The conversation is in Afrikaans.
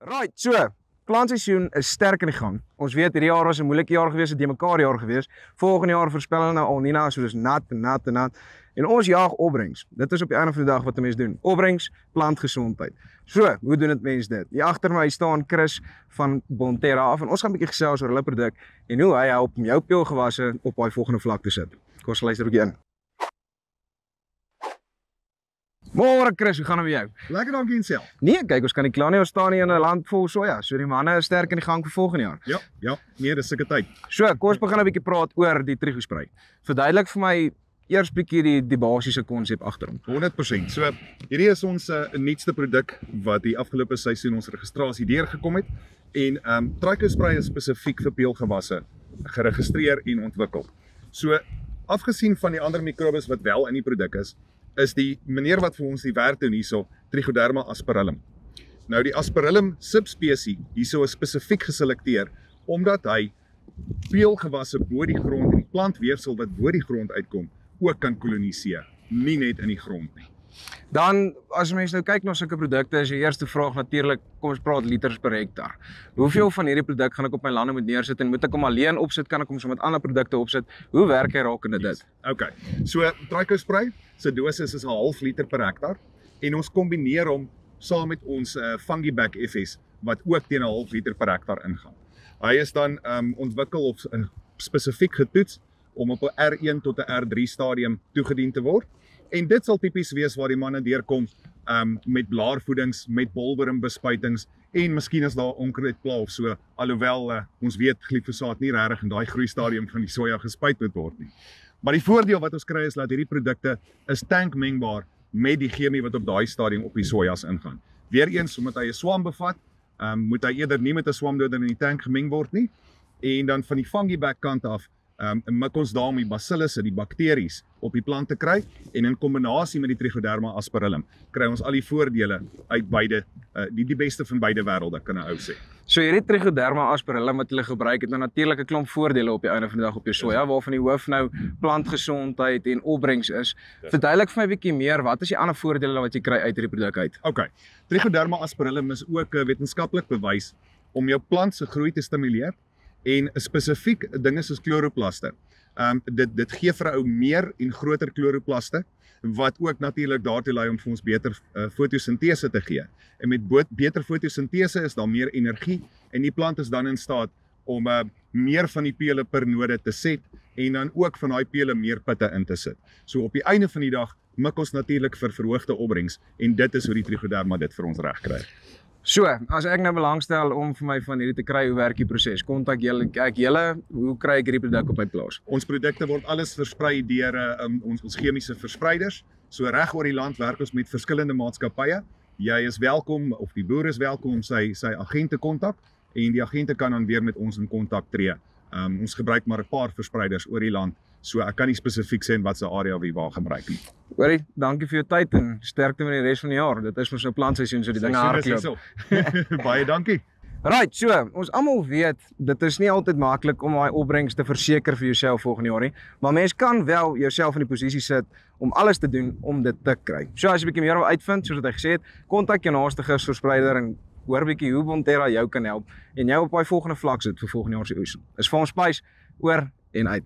Right, so, plantseisoen is sterk in die gang. Ons weet hierdie jaar was 'n moeilike jaar gewees, 'n de mekaar jaar gewees. Volgende jaar voorspel hulle nou El Nino, so dis nat. En ons jaag opbrengs. Dit is op die einde van die dag wat 'n mens doen. Opbrengs, plantgesondheid. So, hoe doen dit mense dit? Hier agter my staan Chris van Bonterra af en ons gaan 'n bietjie gesels oor hulle produk en hoe hy help om jou peulgewasse op daai volgende vlak te sit. Kom ons luister ook in. Môre Chris, hoe gaan dit met jou? Lekker dankie en self. Nee, kyk, ons kan nie klaar nie, ons staan hier in 'n land vol soja. So die manne is sterk in die gang vir volgende jaar. Ja, nee, dis sulke tyd. So, kom ons begin 'n bietjie praat oor die trigospray. Verduidelik vir my eers bietjie die basiese konsep agter hom. 100%. So, hierdie is ons nuutste produk wat die afgelope seisoen ons registrasie deurgekom het en trigospray is spesifiek vir peulgewasse geregistreer en ontwikkel. So, afgesien van die ander mikrobes wat wel in die produk is die meneer wat vir ons die werk doen hierso, Trichoderma asperillum. Nou die asperillum subspesie hierso is spesifiek geselekteer omdat hy peulgewasse bo die grond en die plantweefsel wat bo die grond uitkom ook kan koloniseer, nie net in die grond nie. Dan as mense nou kyk na sulke produkte, is die eerste vraag natuurlik, kom ons praat liters per hektaar. Hoeveel van hierdie produk gaan ek op my lande moet neersit en moet ek hom alleen opsit, kan ek hom so met ander produkte opsit? Hoe werk hy rakende dit? Okay. So trigospray se dosis is 0,5 liter per hektaar en ons kombineer hom saam met ons Fungibac FS wat ook teen 0,5 liter per hektaar ingaan. Hy is dan ontwikkel of spesifiek getoets om op 'n R1 tot 'n R3 stadium toegedien te word. En dit sal tipies wees waar die manne deurkom met blaarvoedings, met bolwurmbespuitings en miskien is daar onkruidpla of so, alhoewel ons weet glifosaat nie regtig in daai groei stadium van die soja gespuit moet word nie. Maar die voordeel wat ons kry is dat hierdie produkte is tankmengbaar met die chemie wat op daai stadium op die sojas ingaan. Weereens, omdat hy 'n swam bevat, moet hy eerder nie met 'n swamdoder in die tank gemeng word nie. En dan van die Fungibac kant af mik ons daar om die bacillus en die bakteries op die plant te kry en in kombinasie met die Trichoderma asperillum kry ons al die voordele uit beide, die beste van beide wêrelde kan 'n ou sê. So hierdie Trichoderma asperillum wat hulle gebruik het nou natuurlik 'n klomp voordele op die einde van die dag op jou soja, waarvan die hoof nou plantgesondheid en opbrengs is. Verduidelik vir my 'n bietjie meer, wat is die ander voordele wat jy kry uit hierdie produk uit? Okay. Trichoderma asperillum is ook wetenskaplik bewys om jou plant se groei te stimuleer. En spesifiek dinge soos chloroplaste. Dit gee vir 'n ou meer en groter chloroplaste wat ook natuurlik daartoe lei om vir ons beter fotosintese te gee. En met beter fotosintese is daar meer energie en die plant is dan in staat om meer van die peule per node te set en dan ook van daai peule meer pitte in te sit. So op die einde van die dag mik ons natuurlik vir verhoogde opbrengs en dit is hoe die Trichoderma dit vir ons reg kry. So, as ek nou belangstel om vir my van hierdie te kry, hoe werk die proses? Kontak julle, kyk julle, hoe kry ek hierdie produk op my plaas? Ons produkte word alles versprei deur ons chemiese verspreiders. So reg oor die land werk ons met verskillende maatskappye. Jy is welkom of die boer is welkom om sy agente kontak en die agente kan dan weer met ons in kontak tree. Ons gebruik maar 'n paar verspreiders oor die land. So ek kan nie spesifiek sê in watter area wie waar gebruik nie. Hoorie, dankie vir jou tyd en sterkte met die res van die jaar. Dit is mos nou plantseisoen, so die dinge hardloop. Baie dankie. Right, so, ons almal weet, dit is nie altyd maklik om daai opbrengs te verseker vir jouself volgende jaar nie, maar mens kan wel jouself in die posisie sit om alles te doen om dit te kry. So as jy 'n bietjie meer wil uitvind, soos wat hy gesê het, kontak jou naaste verspreider en hoor 'n bietjie hoe Bonterra jou kan help en jou op daai volgende vlak sit vir volgende jaar se oes. Is vir ons spys oor en uit.